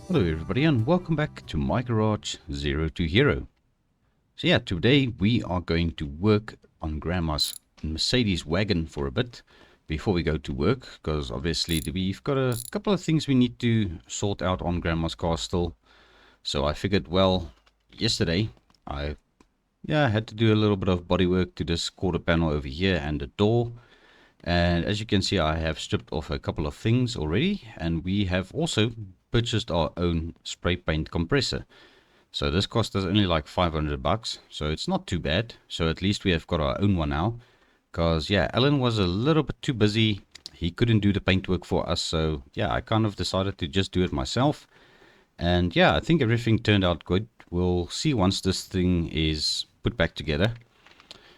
Hello everybody and welcome back to my garage Zero to Hero. So yeah, today we are going to work on Grandma's Mercedes Wagon for a bit before we go to work, because obviously we've got a couple of things we need to sort out on Grandma's car still. So I figured, well, yesterday I had to do a little bit of bodywork to this quarter panel over here and the door. And as you can see, I have stripped off a couple of things already, and we have also purchased our own spray paint compressor. So this cost us only like 500 bucks, so it's not too bad. So at least we have got our own one now, because yeah, Alan was a little bit too busy. He couldn't do the paintwork for us, so yeah, I kind of decided to just do it myself. And yeah, I think everything turned out good. We'll see once this thing is put back together.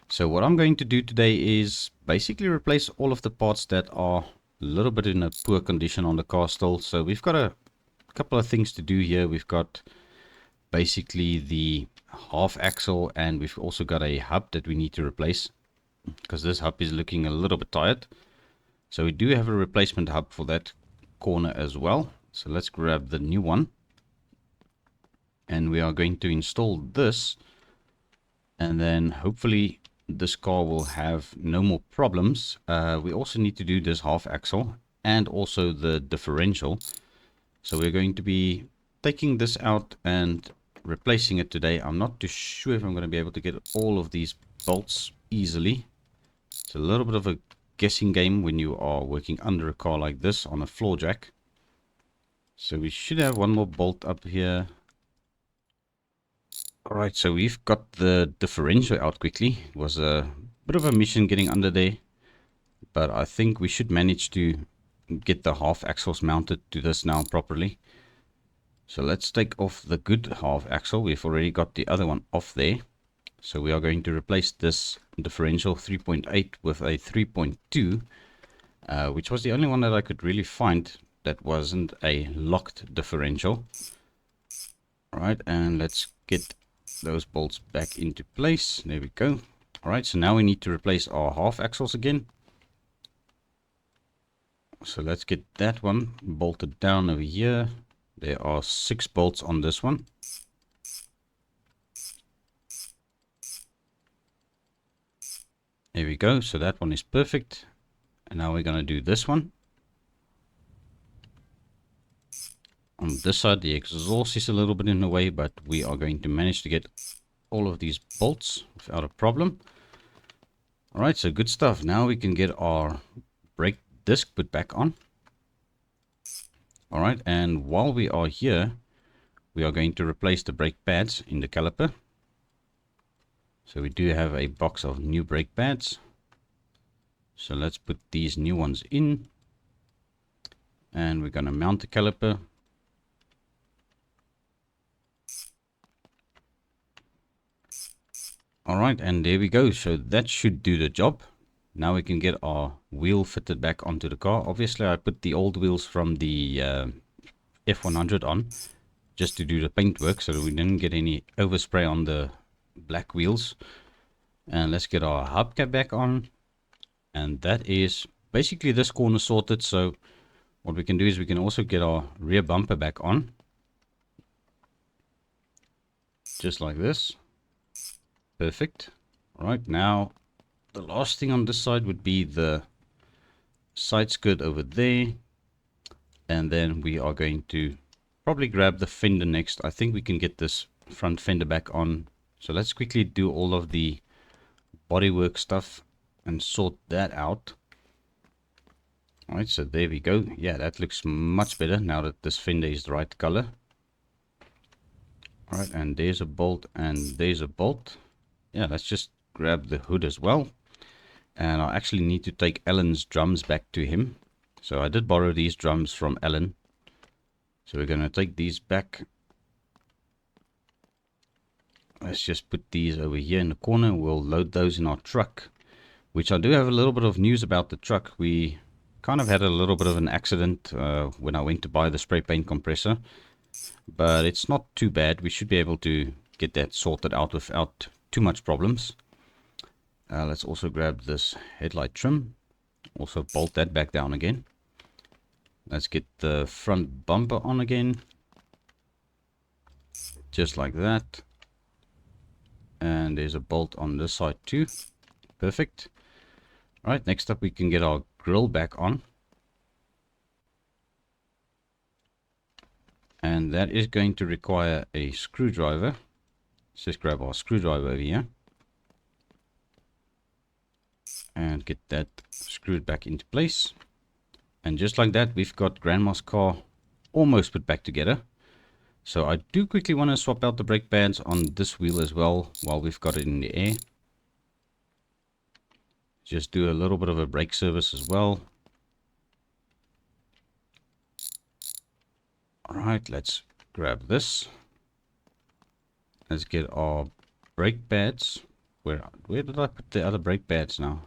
So what I'm going to do today is basically replace all of the parts that are a little bit in a poor condition on the car still. So we've got a couple of things to do here. We've got basically the half axle, and we've also got a hub that we need to replace because this hub is looking a little bit tired. So we do have a replacement hub for that corner as well. So let's grab the new one, and we are going to install this, and then hopefully this car will have no more problems. We also need to do this half axle and also the differential. So we're going to be taking this out and replacing it today. I'm not too sure if I'm going to be able to get all of these bolts easily. It's a little bit of a guessing game when you are working under a car like this on a floor jack. So we should have one more bolt up here. Alright, so we've got the differential out quickly. It was a bit of a mission getting under there, but I think we should manage to get the half axles mounted to this now properly. So let's take off the good half axle. We've already got the other one off there. So we are going to replace this differential 3.8 with a 3.2, which was the only one that I could really find that wasn't a locked differential. Alright, and let's get those bolts back into place. There we go. Alright, so now we need to replace our half axles again. So let's get that one bolted down over here. There are 6 bolts on this one. There we go. So that one is perfect. And now we're going to do this one. On this side, the exhaust is a little bit in the way, but we are going to manage to get all of these bolts without a problem. Alright, so good stuff. Now we can get our brake disc put back on. Alright, and while we are here, we are going to replace the brake pads in the caliper. So we do have a box of new brake pads. So let's put these new ones in. And we're going to mount the caliper. Alright, and there we go. So that should do the job. Now we can get our wheel fitted back onto the car. Obviously I put the old wheels from the F100 on just to do the paintwork so that we didn't get any overspray on the black wheels. And let's get our hubcap back on, and that is basically this corner sorted. So what we can do is we can also get our rear bumper back on, just like this. Perfect. All right, now the last thing on this side would be the side skirt over there, and then we are going to probably grab the fender next. I think we can get this front fender back on. So let's quickly do all of the bodywork stuff and sort that out. All right, so there we go. Yeah, that looks much better now that this fender is the right color. All right, and there's a bolt and there's a bolt. Yeah, let's just grab the hood as well. And I actually need to take Alan's drums back to him. So I did borrow these drums from Alan. So we're going to take these back. Let's just put these over here in the corner. We'll load those in our truck, which I do have a little bit of news about the truck. We kind of had a little bit of an accident when I went to buy the spray paint compressor, but it's not too bad. We should be able to get that sorted out without too much problems. Let's also grab this headlight trim, also bolt that back down again. Let's get the front bumper on again. just like that. And there's a bolt on this side too. Perfect. All right, next up we can get our grill back on. And that is going to require a screwdriver. Let's just grab our screwdriver over here. And get that screwed back into place. And just like that, we've got Grandma's car almost put back together. So I do quickly want to swap out the brake pads on this wheel as well while we've got it in the air. Just do a little bit of a brake service as well. Alright, let's grab this. Let's get our brake pads. Where did I put the other brake pads now?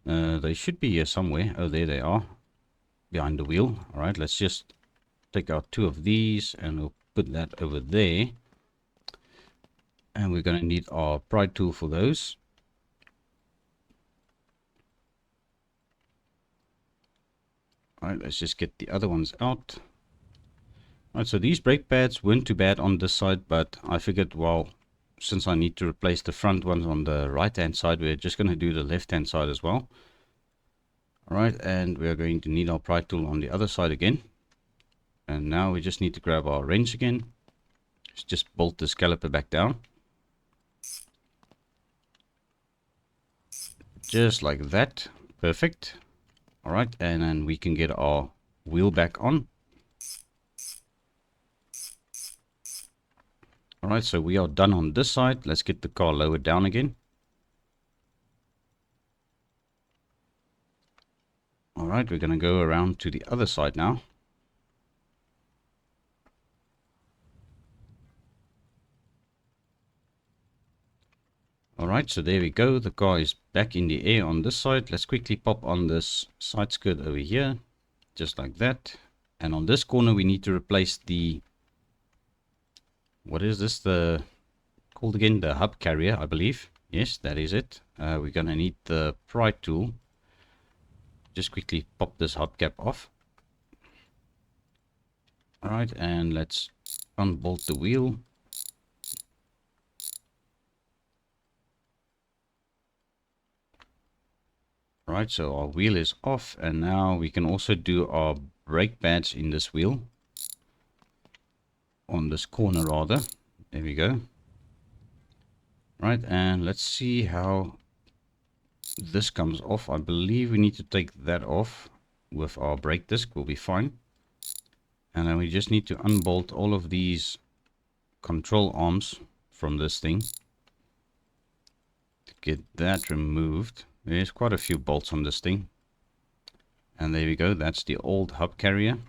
They should be here somewhere. Oh, there they are. Behind the wheel. Alright, let's just take out 2 of these and we'll put that over there. And we're going to need our pry tool for those. Alright, let's just get the other ones out. Alright, so these brake pads weren't too bad on this side, but I figured, well, since I need to replace the front ones on the right hand side, we're just going to do the left hand side as well. Alright, and we're going to need our pry tool on the other side again. And now we just need to grab our wrench again. Let's just bolt this caliper back down. Just like that. Perfect. Alright, and then we can get our wheel back on. Alright, so we are done on this side. Let's get the car lowered down again. Alright, we're going to go around to the other side now. Alright, so there we go. The car is back in the air on this side. Let's quickly pop on this side skirt over here. Just like that. And on this corner we need to replace the... What is this? The called again? The hub carrier, I believe. Yes, that is it. We're going to need the pry tool. Just quickly pop this hubcap off. Alright, and let's unbolt the wheel. Right, so our wheel is off, and now we can also do our brake pads in this wheel. On this corner rather. There we go. Right, and let's see how this comes off. I believe we need to take that off with our brake disc. Will be fine. And then we just need to unbolt all of these control arms from this thing to get that removed. There's quite a few bolts on this thing. And there we go. That's the old hub carrier.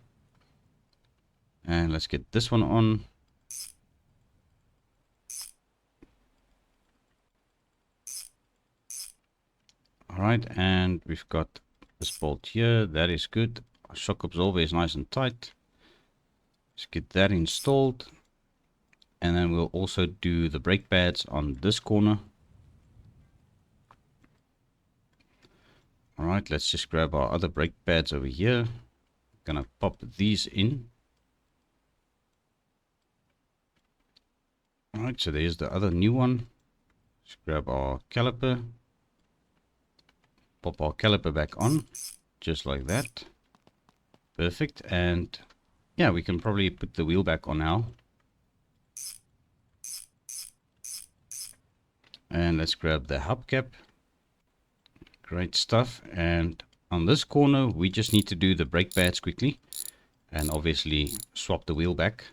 And let's get this one on. Alright, and we've got this bolt here. That is good. Our shock absorber is nice and tight. Let's get that installed. And then we'll also do the brake pads on this corner. Alright, let's just grab our other brake pads over here. Gonna pop these in. Alright, so there's the other new one. Let's grab our caliper. Pop our caliper back on. Just like that. Perfect. And yeah, we can probably put the wheel back on now. And let's grab the hubcap. Great stuff. And on this corner we just need to do the brake pads quickly and obviously swap the wheel back.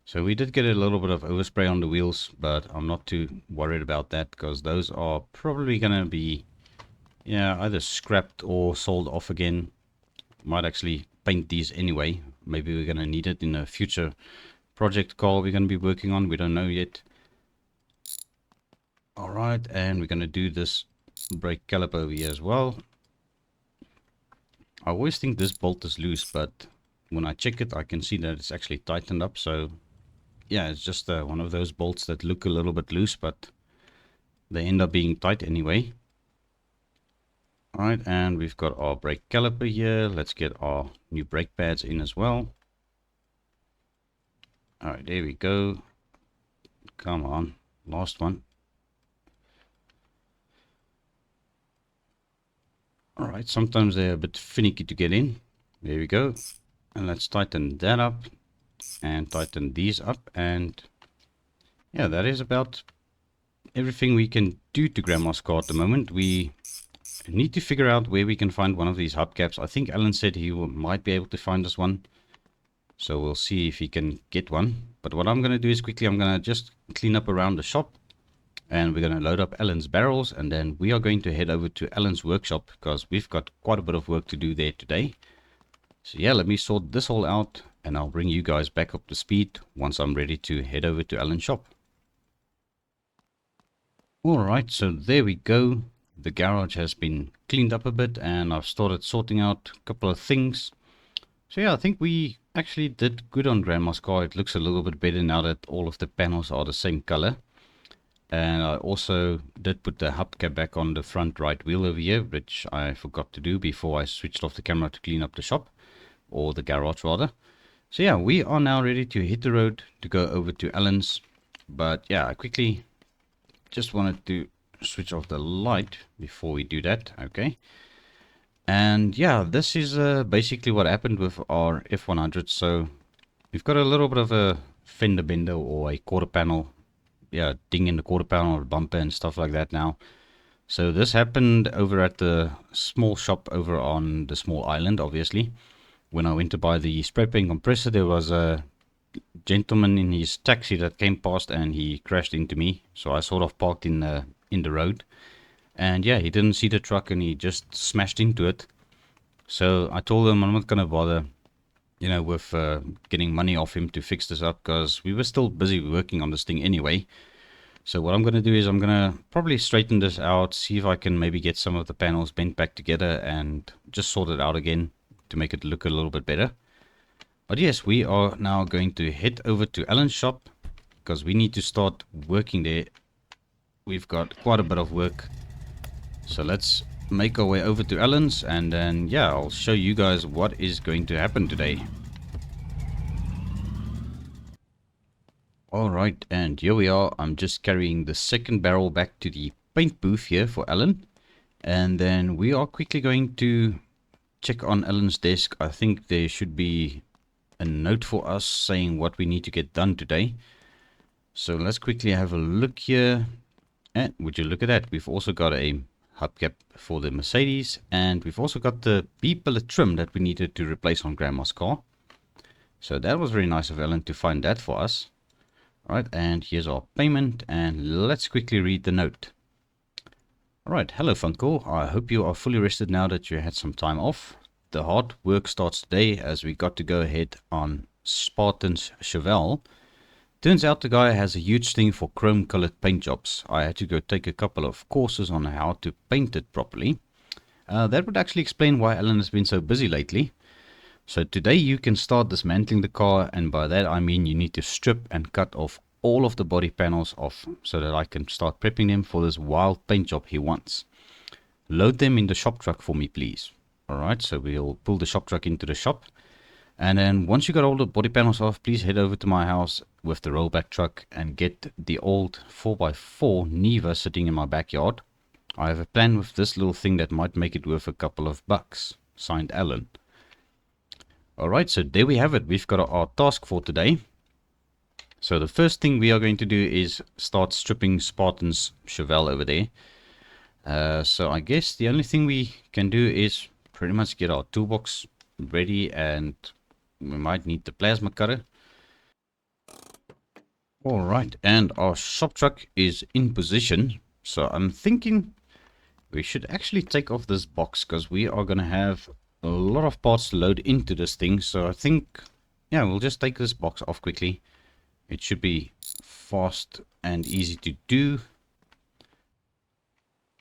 So we did get a little bit of overspray on the wheels, but I'm not too worried about that because those are probably gonna be either scrapped or sold off again. Might actually paint these anyway. Maybe we're gonna need it in a future project car we're gonna be working on. We don't know yet. Alright, and we're gonna do this brake caliper over here as well. I always think this bolt is loose, but when I check it I can see that it's actually tightened up. So yeah, it's just one of those bolts that look a little bit loose, but they end up being tight anyway. Alright, and we've got our brake caliper here. Let's get our new brake pads in as well. Alright, there we go. Come on. Last one. Alright, sometimes they're a bit finicky to get in. There we go. And let's tighten that up. And tighten these up. And yeah, that is about everything we can do to Grandma's car at the moment. We need to figure out where we can find one of these hubcaps. I think Alan said he might be able to find us one. So we'll see if he can get one. But what I'm going to do is quickly I'm going to just clean up around the shop. And we're going to load up Alan's barrels. And then we are going to head over to Alan's workshop. Because we've got quite a bit of work to do there today. So yeah, let me sort this all out. And I'll bring you guys back up to speed once I'm ready to head over to Alan's shop. Alright, so there we go. The garage has been cleaned up a bit. And I've started sorting out a couple of things. So yeah, I think we actually did good on Grandma's car. It looks a little bit better now that all of the panels are the same color. And I also did put the hubcap back on the front right wheel over here, which I forgot to do before I switched off the camera to clean up the shop, or the garage rather. So yeah, we are now ready to hit the road to go over to Alan's. But yeah, I quickly just wanted to switch off the light before we do that. Okay. And yeah, this is basically what happened with our F100. So we've got a little bit of a fender bender or a quarter panel, yeah, ding in the quarter panel or bumper and stuff like that now. So this happened over at the small shop over on the small island, obviously. When I went to buy the spray paint compressor, there was a gentleman in his taxi that came past and he crashed into me. So I sort of parked in the road. And yeah, he didn't see the truck and he just smashed into it. So I told him I'm not going to bother, you know, with getting money off him to fix this up, because we were still busy working on this thing anyway. So what I'm going to do is I'm going to probably straighten this out, see if I can maybe get some of the panels bent back together and just sort it out again to make it look a little bit better. But yes, we are now going to head over to Alan's shop because we need to start working there. We've got quite a bit of work. So let's make our way over to Alan's and then yeah, I'll show you guys what is going to happen today. Alright, and here we are. I'm just carrying the second barrel back to the paint booth here for Alan. And then we are quickly going to check on Alan's desk. I think there should be a note for us saying what we need to get done today. So let's quickly have a look here. And would you look at that? We've also got a hubcap for the Mercedes, and we've also got the B-pillar trim that we needed to replace on Grandma's car. So that was very nice of Alan to find that for us. Alright, and here's our payment, and let's quickly read the note. Alright, hello FUNCLE, I hope you are fully rested now that you had some time off. The hard work starts today as we got to go ahead on Sphartan's Chevelle. Turns out the guy has a huge thing for chrome colored paint jobs. I had to go take a couple of courses on how to paint it properly. That would actually explain why Alan has been so busy lately. So today you can start dismantling the car, and by that I mean you need to strip and cut off all of the body panels off so that I can start prepping them for this wild paint job he wants. Load them in the shop truck for me please. Alright, so we'll pull the shop truck into the shop. And then once you got all the body panels off, please head over to my house with the rollback truck and get the old 4x4 Niva sitting in my backyard. I have a plan with this little thing that might make it worth a couple of bucks. Signed Alan. Alright, so there we have it. We've got our task for today. So the first thing we are going to do is start stripping Spartan's Chevelle over there. So I guess the only thing we can do is pretty much get our toolbox ready, and we might need the plasma cutter. Alright, and our shop truck is in position. So I'm thinking we should actually take off this box because we are going to have a lot of parts to load into this thing. So I think, yeah, we'll just take this box off quickly. It should be fast and easy to do.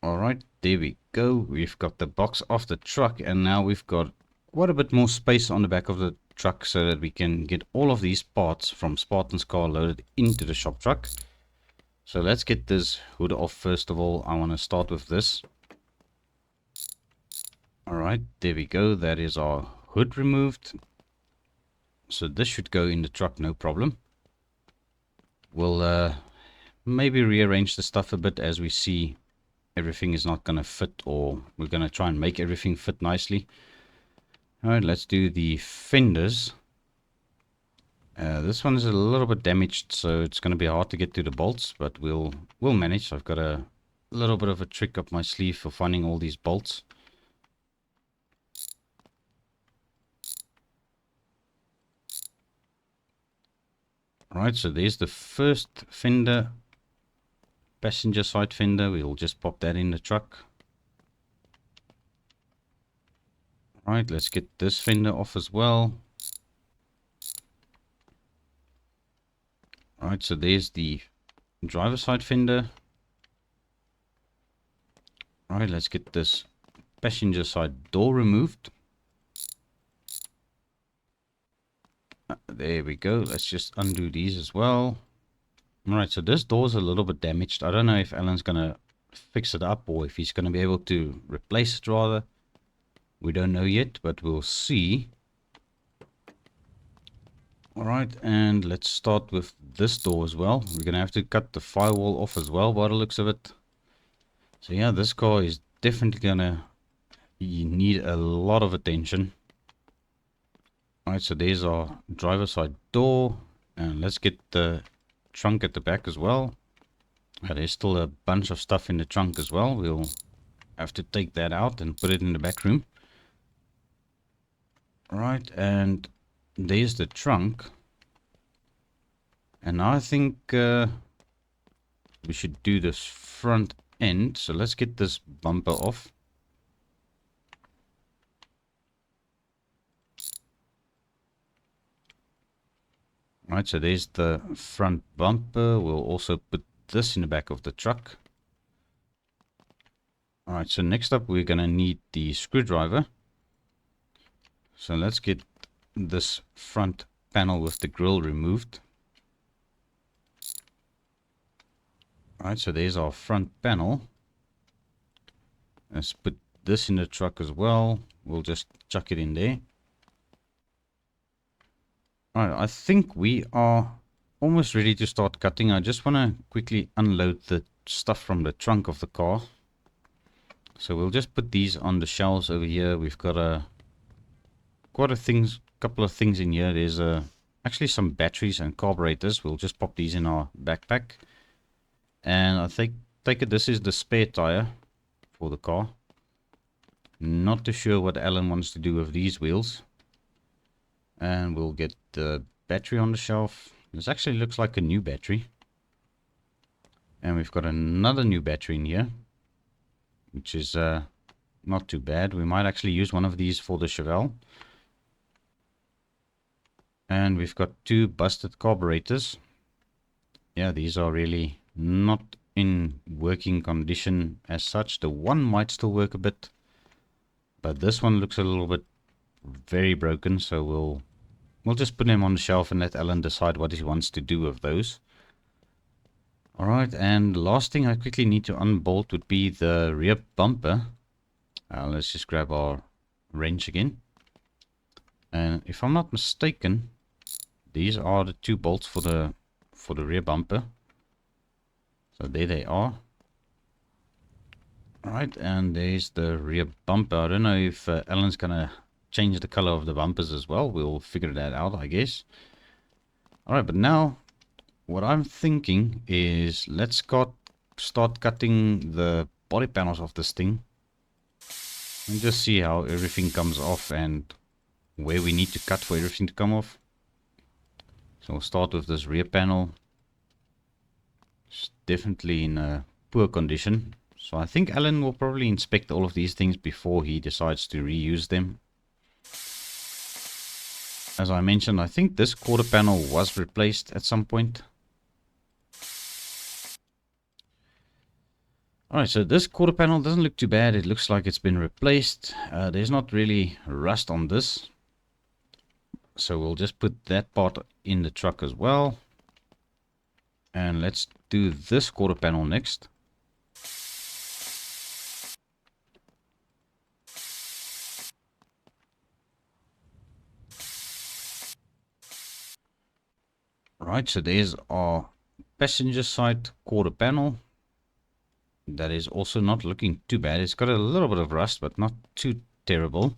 Alright, there we go. We've got the box off the truck, and now we've got quite a bit more space on the back of the truck so that we can get all of these parts from Spartan's car loaded into the shop truck. So let's get this hood off first of all. I want to start with this. Alright, there we go. That is our hood removed. So this should go in the truck, no problem. We'll maybe rearrange the stuff a bit as we see everything is not going to fit, or we're going to try and make everything fit nicely. Alright, let's do the fenders. This one is a little bit damaged, so it's going to be hard to get to the bolts, but we'll manage. I've got a little bit of a trick up my sleeve for finding all these bolts. Alright, so there's the first fender, passenger side fender. We'll just pop that in the truck. Alright, let's get this fender off as well. Alright, so there's the driver side fender. Alright, let's get this passenger side door removed. There we go. Let's just undo these as well. Alright, so this door's a little bit damaged. I don't know if Alan's gonna fix it up or if he's gonna be able to replace it rather. We don't know yet, but we'll see. Alright, and let's start with this door as well. We're gonna have to cut the firewall off as well by the looks of it. So yeah, this car is definitely gonna need a lot of attention. Alright, so there's our driver side door, and let's get the trunk at the back as well. There's still a bunch of stuff in the trunk as well. We'll have to take that out and put it in the back room. Alright, and there's the trunk. And I think we should do this front end. So let's get this bumper off. Right, so there's the front bumper. We'll also put this in the back of the truck. Alright, so next up we're going to need the screwdriver. So let's get this front panel with the grille removed. Alright, so there's our front panel. Let's put this in the truck as well. We'll just chuck it in there. Alright, I think we are almost ready to start cutting. I just want to quickly unload the stuff from the trunk of the car. So we'll just put these on the shelves over here. We've got quite a couple of things in here. There's actually some batteries and carburetors. We'll just pop these in our backpack. And I take it this is the spare tire for the car. Not too sure what Alan wants to do with these wheels. And we'll get the battery on the shelf. This actually looks like a new battery. And we've got another new battery in here, which is not too bad. We might actually use one of these for the Chevelle. And we've got two busted carburetors. Yeah, these are really not in working condition as such. The one might still work a bit, but this one looks a little bit very broken, so we'll just put them on the shelf and let Alan decide what he wants to do with those. Alright, and the last thing I quickly need to unbolt would be the rear bumper. Let's just grab our wrench again. And if I'm not mistaken, these are the two bolts for the rear bumper. So there they are. Alright, and there's the rear bumper. I don't know if Alan's gonna change the color of the bumpers as well. We'll figure that out, I guess. Alright, but now what I'm thinking is let's start cutting the body panels of this thing and just see how everything comes off and where we need to cut for everything to come off. So we'll start with this rear panel. It's definitely in a poor condition. So I think Alan will probably inspect all of these things before he decides to reuse them. As I mentioned, I think this quarter panel was replaced at some point. Alright, so this quarter panel doesn't look too bad. It looks like it's been replaced. There's not really rust on this. So we'll just put that part in the truck as well. And let's do this quarter panel next. Right, so there's our passenger side quarter panel. That is also not looking too bad. It's got a little bit of rust, but not too terrible.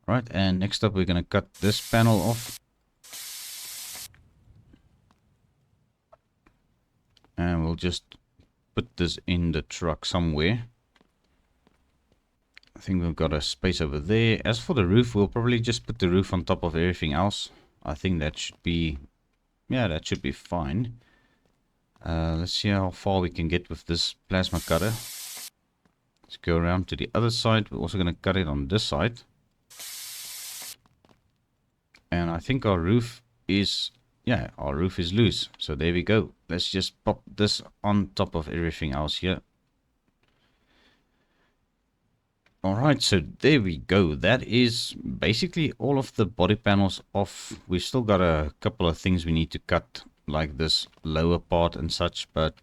Right, and next up we're going to cut this panel off. And we'll just put this in the truck somewhere. I think we've got a space over there. As for the roof, we'll probably just put the roof on top of everything else. I think that should be, yeah, that should be fine. Let's see how far we can get with this plasma cutter. Let's go around to the other side. We're also going to cut it on this side. And I think our roof is, yeah, our roof is loose. So there we go. Let's just pop this on top of everything else here. Alright, so there we go. That is basically all of the body panels off. We've still got a couple of things we need to cut, like this lower part and such. But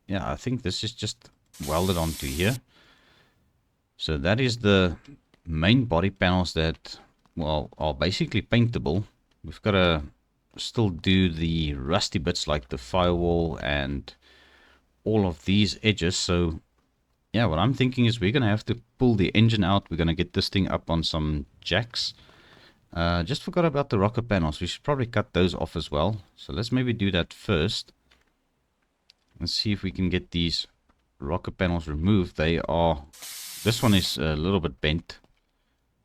yeah, I think this is just welded onto here. So that is the main body panels that, well, are basically paintable. We've got to still do the rusty bits like the firewall and all of these edges. So yeah, what I'm thinking is we're going to have to pull the engine out. We're going to get this thing up on some jacks. Just forgot about the rocker panels. We should probably cut those off as well. So let's maybe do that first. Let's see if we can get these rocker panels removed. They are, this one is a little bit bent,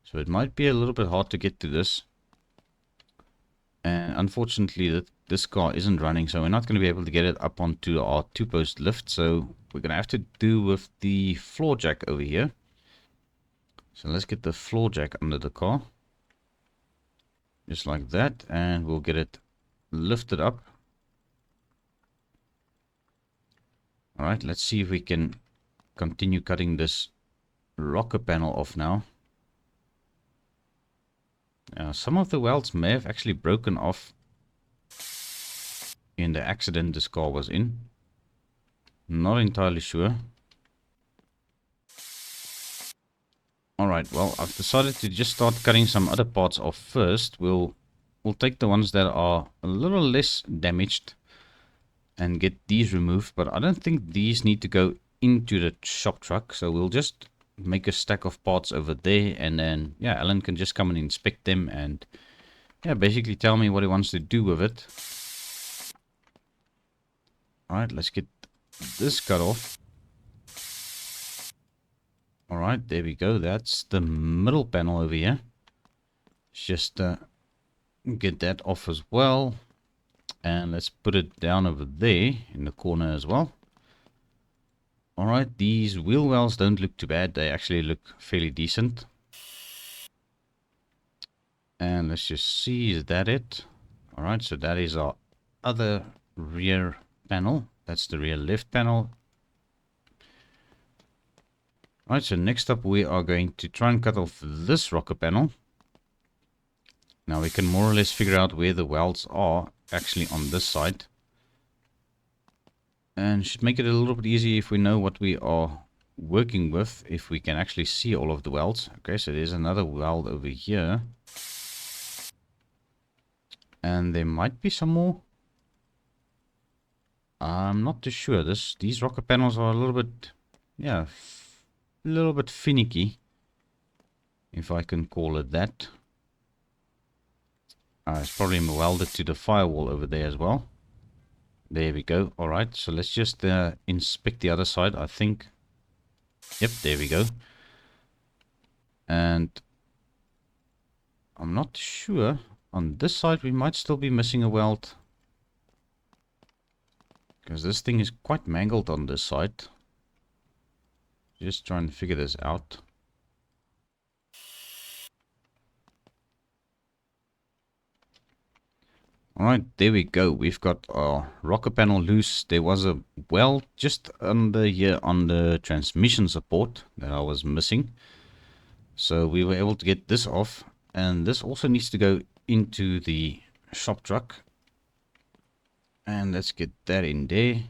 so it might be a little bit hard to get to this. And unfortunately this car isn't running, so we're not going to be able to get it up onto our 2-post lift. So we're going to have to do with the floor jack over here. So let's get the floor jack under the car. Just like that. And we'll get it lifted up. Alright, let's see if we can continue cutting this rocker panel off now. Some of the welds may have actually broken off in the accident this car was in. Not entirely sure. Alright, well, I've decided to just start cutting some other parts off first. We'll take the ones that are a little less damaged and get these removed. But I don't think these need to go into the shop truck. So we'll just make a stack of parts over there, and then yeah, Alan can just come and inspect them and yeah, basically tell me what he wants to do with it. Alright, let's get this cut off. Alright, there we go. That's the middle panel over here. Let's just get that off as well, and let's put it down over there in the corner as well. Alright, these wheel wells don't look too bad. They actually look fairly decent. And let's just see, is that it? Alright, so that is our other rear panel. That's the rear left panel. Alright, so next up we are going to try and cut off this rocker panel. Now we can more or less figure out where the welds are actually on this side. And should make it a little bit easier if we know what we are working with, if we can actually see all of the welds. Okay, so there's another weld over here. And there might be some more. I'm not too sure. These rocker panels are a little bit, yeah, a little bit finicky, if I can call it that. It's probably welded to the firewall over there as well. There we go. Alright, so let's just inspect the other side. I think, yep, there we go. And I'm not sure. On this side we might still be missing a weld, because this thing is quite mangled on this side. Just trying to figure this out. Alright, there we go. We've got our rocker panel loose. There was a weld just under here on the transmission support that I was missing. So we were able to get this off. And this also needs to go into the shop truck. And let's get that in there.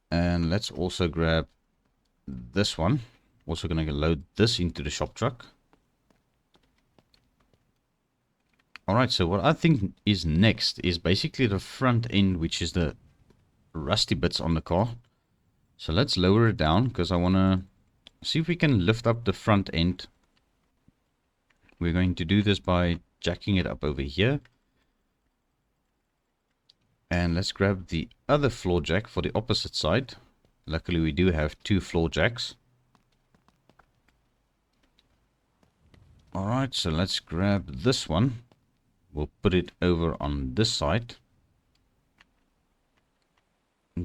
And let's also grab this one. Also going to load this into the shop truck. Alright, so what I think is next is basically the front end, which is the rusty bits on the car. So let's lower it down because I want to see if we can lift up the front end. We're going to do this by jacking it up over here. And let's grab the other floor jack for the opposite side. Luckily we do have 2 floor jacks. Alright, so let's grab this one. We'll put it over on this side.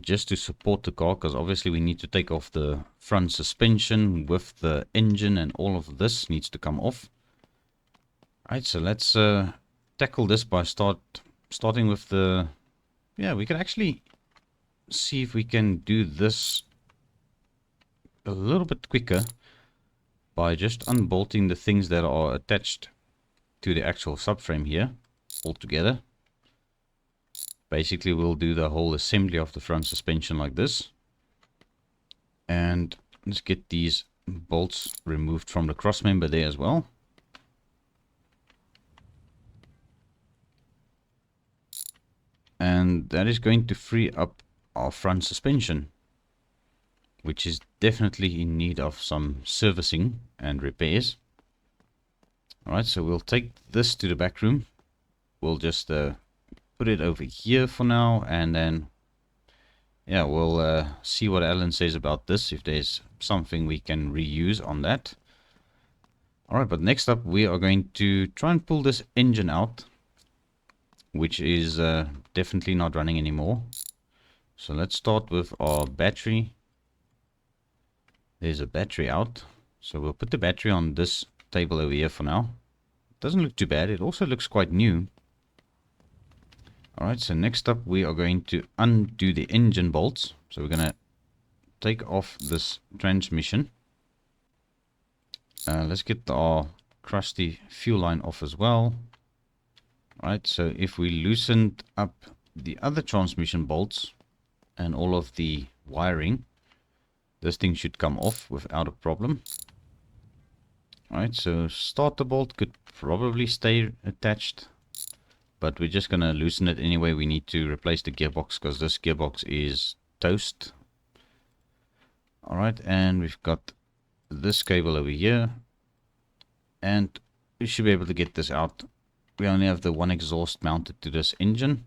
Just to support the car, because obviously we need to take off the front suspension with the engine, and all of this needs to come off. Alright, so let's tackle this by starting with the... Yeah, we can actually see if we can do this a little bit quicker by just unbolting the things that are attached to the actual subframe here all together. Basically we'll do the whole assembly of the front suspension like this. And let's get these bolts removed from the cross member there as well. And that is going to free up our front suspension, which is definitely in need of some servicing and repairs. Alright, so we'll take this to the back room. We'll just put it over here for now, and then yeah, we'll see what Alan says about this, if there's something we can reuse on that. Alright, but next up we are going to try and pull this engine out, which is definitely not running anymore. So let's start with our battery. There's a battery out, so we'll put the battery on this table over here for now. Doesn't look too bad. It also looks quite new. Alright, so next up we are going to undo the engine bolts. So we're going to take off this transmission. Let's get our crusty fuel line off as well. Alright, so if we loosened up the other transmission bolts and all of the wiring, this thing should come off without a problem. Alright, so starter bolt could probably stay attached, but we're just going to loosen it anyway. We need to replace the gearbox because this gearbox is toast. Alright, and we've got this cable over here, and we should be able to get this out. We only have the one exhaust mounted to this engine.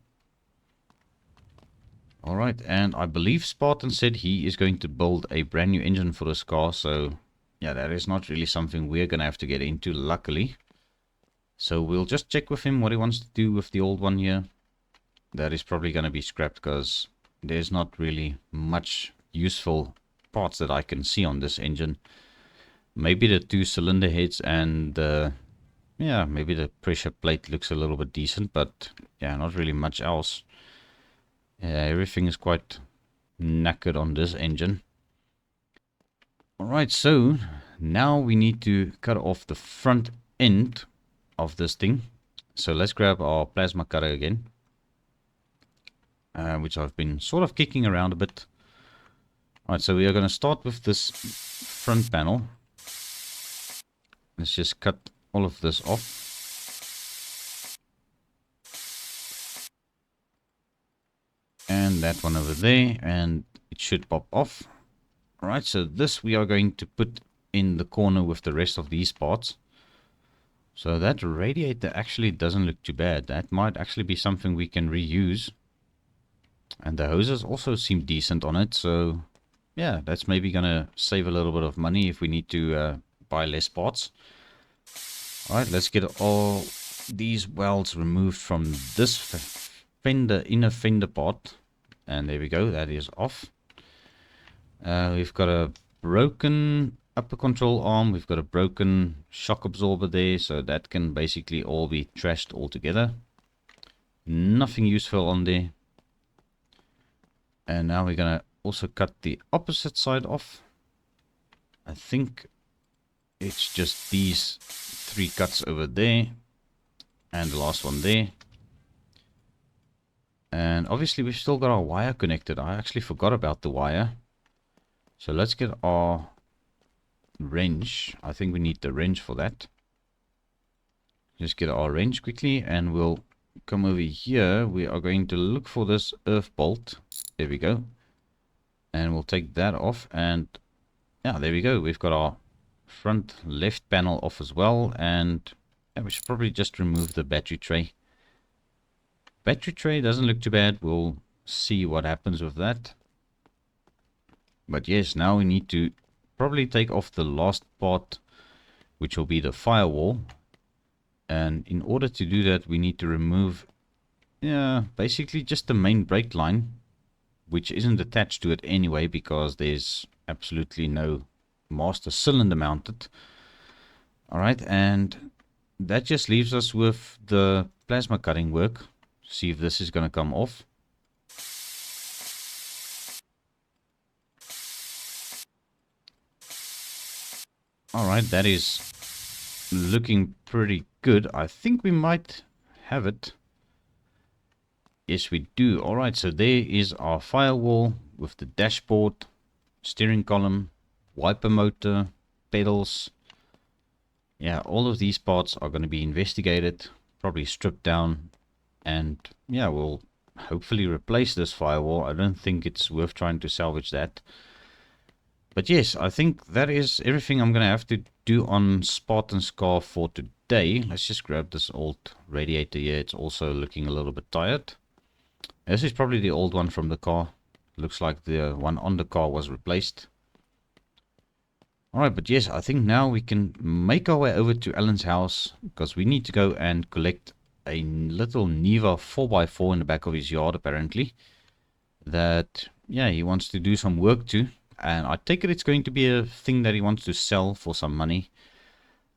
Alright, and I believe Sphartan said he is going to build a brand new engine for this car, so yeah, that is not really something we're going to have to get into, luckily. So we'll just check with him what he wants to do with the old one here. That is probably going to be scrapped because there's not really much useful parts that I can see on this engine. Maybe the 2 cylinder heads and yeah, maybe the pressure plate looks a little bit decent, but yeah, not really much else. Yeah, everything is quite knackered on this engine. Alright, so now we need to cut off the front end of this thing. So let's grab our plasma cutter again, which I've been sort of kicking around a bit. Alright, so we are going to start with this front panel. Let's just cut all of this off. And that one over there, and it should pop off. Alright, so this we are going to put in the corner with the rest of these parts. So that radiator actually doesn't look too bad. That might actually be something we can reuse. And the hoses also seem decent on it, so yeah, that's maybe gonna save a little bit of money if we need to buy less parts. Alright, let's get all these welds removed from this fender, inner fender part. And there we go, that is off. We've got a broken upper control arm, we've got a broken shock absorber there, so that can basically all be trashed altogether. Nothing useful on there. And now we're gonna also cut the opposite side off. I think it's just these 3 cuts over there and the last one there. And obviously we've still got our wire connected. I actually forgot about the wire. So let's get our wrench. I think we need the wrench for that. just get our wrench quickly and we'll come over here. We are going to look for this earth bolt. There we go. And we'll take that off, and yeah, there we go. We've got our front left panel off as well, and yeah, we should probably just remove the battery tray. Battery tray doesn't look too bad. We'll see what happens with that. But yes, now we need to probably take off the last part, which will be the firewall. And in order to do that, we need to remove, yeah, basically just the main brake line, which isn't attached to it anyway because there's absolutely no master cylinder mounted. Alright, and that just leaves us with the plasma cutting work. See if this is going to come off. Alright, that is looking pretty good. I think we might have it. Yes, we do. Alright, so there is our firewall with the dashboard, steering column, wiper motor, pedals. Yeah, all of these parts are going to be investigated, probably stripped down, and yeah, we'll hopefully replace this firewall. I don't think it's worth trying to salvage that. But yes, I think that is everything I'm going to have to do on Sphartan's car for today. Let's just grab this old radiator here. It's also looking a little bit tired. This is probably the old one from the car. Looks like the one on the car was replaced. Alright, but yes, I think now we can make our way over to Alan's house, because we need to go and collect a little Niva 4x4 in the back of his yard, apparently. That, yeah, he wants to do some work to. And I take it it's going to be a thing that he wants to sell for some money.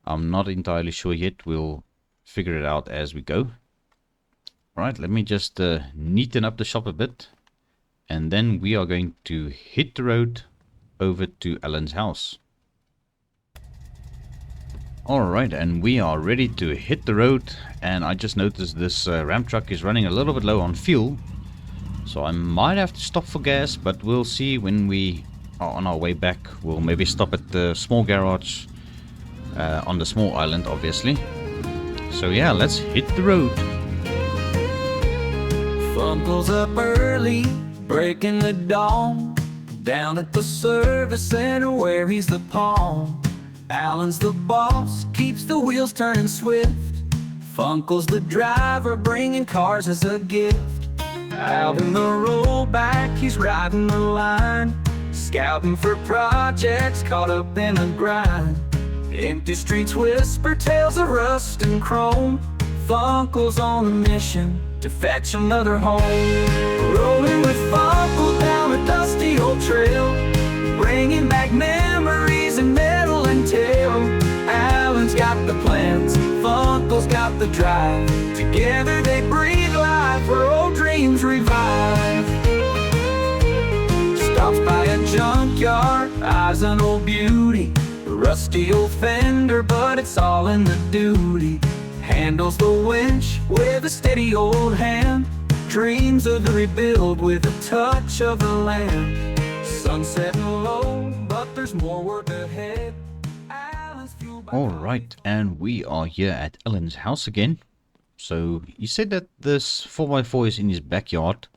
I'm not entirely sure yet. We'll figure it out as we go. Alright, let me just neaten up the shop a bit. And then we are going to hit the road over to Alan's house. Alright, and we are ready to hit the road. And I just noticed this Ram truck is running a little bit low on fuel. So I might have to stop for gas, but we'll see when we are on our way back. We'll maybe stop at the small garage on the small island, obviously. So yeah, let's hit the road. FUNCLE's up early, breaking the dawn, down at the service center where he's the pawn. Alan's the boss, keeps the wheels turning swift. FUNCLE's the driver, bringing cars as a gift. Out in the rollback, he's riding the line, scouting for projects, caught up in a grind. Empty streets whisper tales of rust and chrome. FUNCLE's on a mission to fetch another home. Rolling with FUNCLE down a dusty old trail, bringing back memories and metal and tail. Alan's got the plans, FUNCLE's got the drive. Together they breathe life where old dreams revive. Stops by a junkyard, eyes an old beauty, a rusty old fender, but it's all in the duty. Handles the winch with a steady old hand, dreams of the rebuild with a touch of the land. Sun setting low, but there's more work ahead. Alright, and we are here at Alan's house again. So he said that this 4x4 is in his backyard.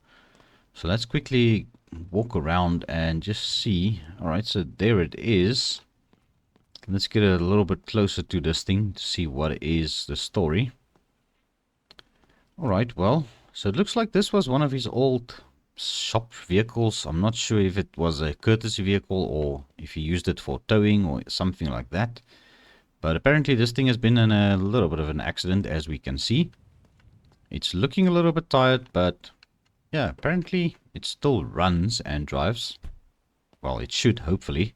So let's quickly walk around and just see. Alright, so there it is. Let's get a little bit closer to this thing to see what is the story. Alright, well, so it looks like this was one of his old shop vehicles. I'm not sure if it was a courtesy vehicle or if he used it for towing or something like that. But apparently this thing has been in a little bit of an accident, as we can see. It's looking a little bit tired, but yeah, apparently it still runs and drives. Well, it should, hopefully.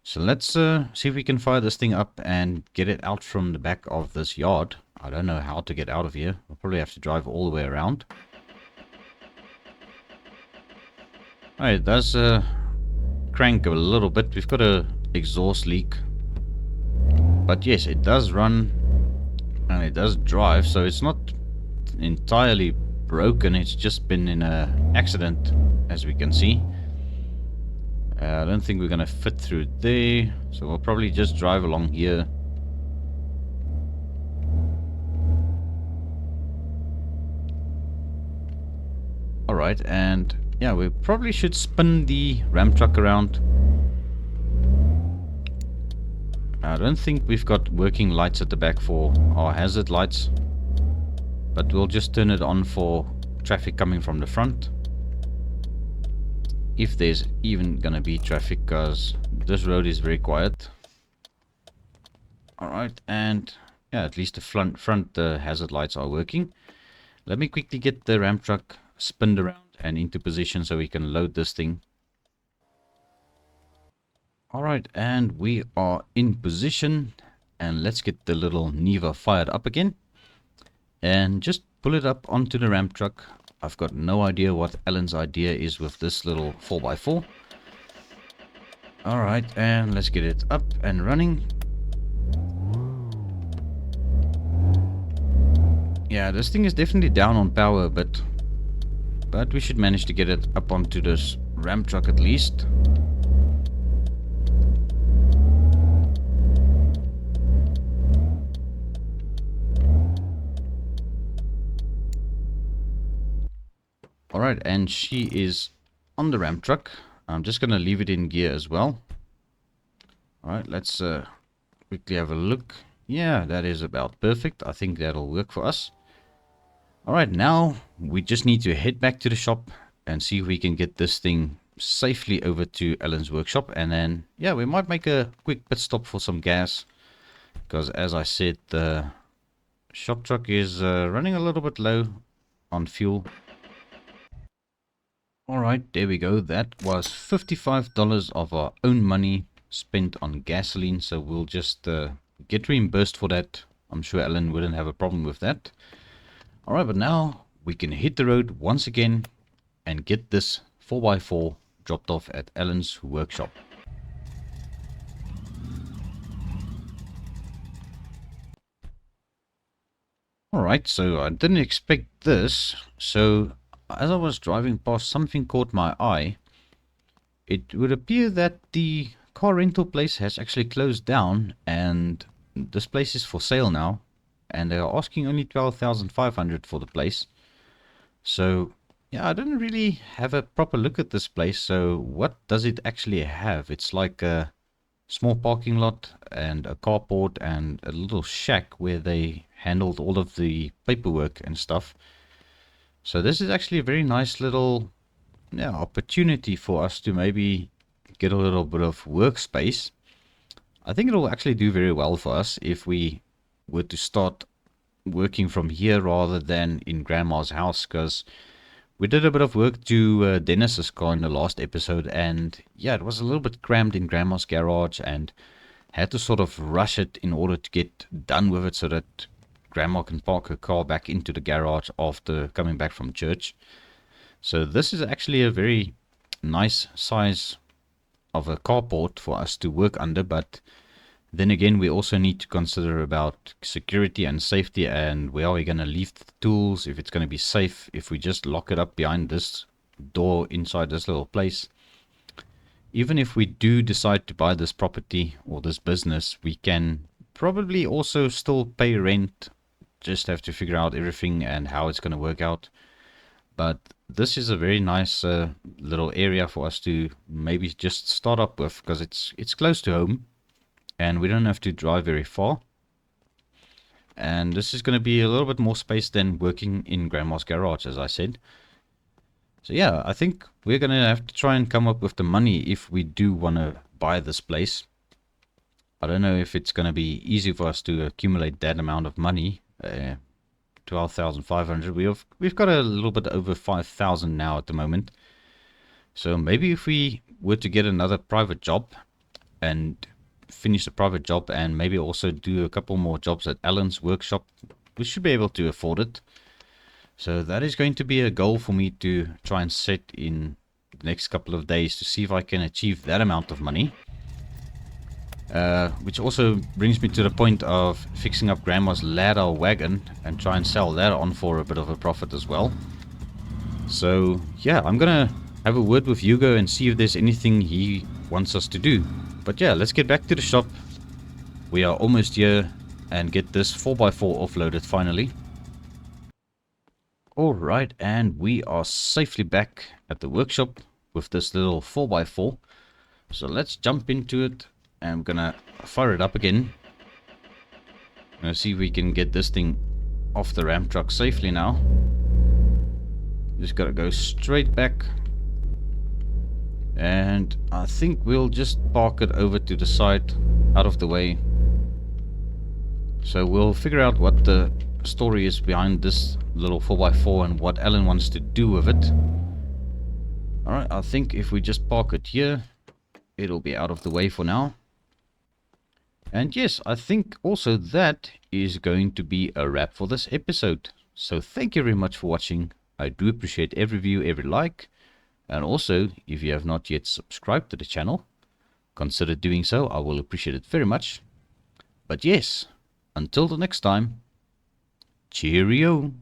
So let's see if we can fire this thing up and get it out from the back of this yard. I don't know how to get out of here. We'll probably have to drive all the way around. Alright, it does crank a little bit. We've got a exhaust leak. But yes, it does run and it does drive, so it's not entirely broken. It's just been in an accident, as we can see. I don't think we're going to fit through there, so we'll probably just drive along here. Alright, and yeah, we probably should spin the ram truck around. I don't think we've got working lights at the back for our hazard lights, but we'll just turn it on for traffic coming from the front. If there's even gonna be traffic, because this road is very quiet. Alright, and yeah, at least the front hazard lights are working. Let me quickly get the ram truck spinned around and into position so we can load this thing. Alright, and we are in position, and let's get the little Niva fired up again and just pull it up onto the ram truck. I've got no idea what Alan's idea is with this little 4x4. Alright, and let's get it up and running. Yeah, this thing is definitely down on power, but we should manage to get it up onto this ram truck at least. Alright, and she is on the ram truck. I'm just going to leave it in gear as well. Alright, let's quickly have a look. Yeah, that is about perfect. I think that'll work for us. Alright, now we just need to head back to the shop and see if we can get this thing safely over to Alan's workshop. And then, yeah, we might make a quick pit stop for some gas. Because as I said, the shop truck is running a little bit low on fuel. Alright, there we go. That was $55 of our own money spent on gasoline. So we'll just get reimbursed for that. I'm sure Alan wouldn't have a problem with that. Alright, but now we can hit the road once again and get this 4x4 dropped off at Alan's workshop. Alright, so I didn't expect this. So as I was driving past, something caught my eye. It would appear that the car rental place has actually closed down and this place is for sale now. And they are asking only $12,500 for the place. So, yeah, I didn't really have a proper look at this place. So, what does it actually have? It's like a small parking lot and a carport and a little shack where they handled all of the paperwork and stuff. So, this is actually a very nice little opportunity for us to maybe get a little bit of workspace. I think it will actually do very well for us if we were to start working from here rather than in Grandma's house, because we did a bit of work to Dennis's car in the last episode, and yeah, it was a little bit crammed in Grandma's garage and had to sort of rush it in order to get done with it so that Grandma can park her car back into the garage after coming back from church. So this is actually a very nice size of a carport for us to work under, but then again, we also need to consider about security and safety and where are we going to leave the tools, if it's going to be safe, if we just lock it up behind this door inside this little place. Even if we do decide to buy this property or this business, we can probably also still pay rent. Just have to figure out everything and how it's going to work out. But this is a very nice little area for us to maybe just start up with, because it's close to home. And we don't have to drive very far. And this is going to be a little bit more space than working in Grandma's garage, as I said. So yeah, I think we're going to have to try and come up with the money if we do want to buy this place. I don't know if it's going to be easy for us to accumulate that amount of money. 12,500. We've got a little bit over 5,000 now at the moment. So maybe if we were to get another private job and finish the private job and maybe also do a couple more jobs at Alan's workshop, we should be able to afford it. So that is going to be a goal for me to try and set in the next couple of days to see if I can achieve that amount of money. Which also brings me to the point of fixing up Grandma's ladder wagon and try and sell that on for a bit of a profit as well. So yeah, I'm gonna have a word with Hugo and see if there's anything he wants us to do. But yeah, let's get back to the shop. We are almost here and get this 4x4 offloaded finally. Alright, and we are safely back at the workshop with this little 4x4. So let's jump into it. I'm gonna fire it up again. Gonna see if we can get this thing off the ramp truck safely now. Just gotta go straight back. And I think we'll just park it over to the side, out of the way. So we'll figure out what the story is behind this little 4x4 and what Alan wants to do with it. Alright, I think if we just park it here, it'll be out of the way for now. And yes, I think also that is going to be a wrap for this episode. So thank you very much for watching. I do appreciate every view, every like. And also, if you have not yet subscribed to the channel, consider doing so. I will appreciate it very much. But yes, until the next time, cheerio.